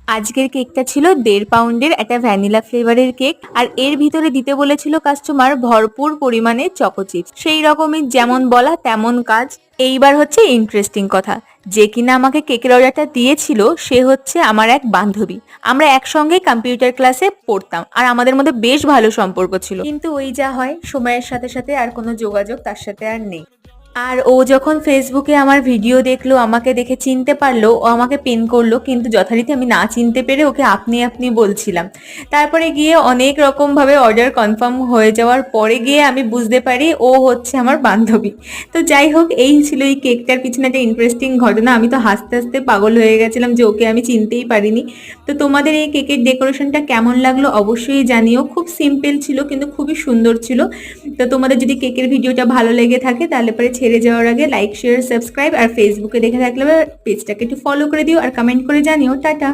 আজকের কেকটা ছিল 1.5 পাউন্ডের একটা ভ্যানিলা ফ্লেভারের কেক, আর এর ভিতরে দিতে বলেছিল কাস্টমার ভরপুর পরিমাণে চকো চিপস। সেই রকমই যেমন বলা তেমন কাজ। এইবার হচ্ছে ইন্টারেস্টিং কথা, যে কিনা আমাকে কেকের অর্ডারটা দিয়েছিল সে হচ্ছে আমার এক বান্ধবী। আমরা একসঙ্গে কম্পিউটার ক্লাসে পড়তাম আর আমাদের মধ্যে বেশ ভালো সম্পর্ক ছিল, কিন্তু ওই যা হয় সময়ের সাথে সাথে আর কোনো যোগাযোগ তার সাথে আর নেই। আর ও যখন ফেসবুকে আমার ভিডিও দেখলো, আমাকে দেখে চিনতে পারলো, ও আমাকে পিন করলো, কিন্তু যথারীতি আমি না চিনতে পেরে ওকে আপনি আপনি বলছিলাম। তারপরে গিয়ে অনেক রকম ভাবে অর্ডার কনফার্ম হয়ে যাওয়ার পরে গিয়ে আমি বুঝতে পারি ও হচ্ছে আমার বান্ধবী। তো যাই হোক, এই ছিল এই কেকটার পিছনে একটা ইন্টারেস্টিং ঘটনা। আমি তো হাসতে হাসতে পাগল হয়ে গেছিলাম যে ওকে আমি চিনতেই পারিনি। তো তোমাদের এই কেকের ডেকোরেশনটা কেমন লাগলো অবশ্যই জানিও। খুব সিম্পল ছিল কিন্তু খুবই সুন্দর ছিল। তো তোমাদের যদি কেকের ভিডিওটা ভালো লেগে থাকে তাহলে পরে ছেড়ে যাওয়ার আগে লাইক, শেয়ার, সাবস্ক্রাইব, আর ফেসবুকে দেখে থাকলে পেজটাকে একটু ফলো করে দিও আর কমেন্ট করে জানিও। টাটা।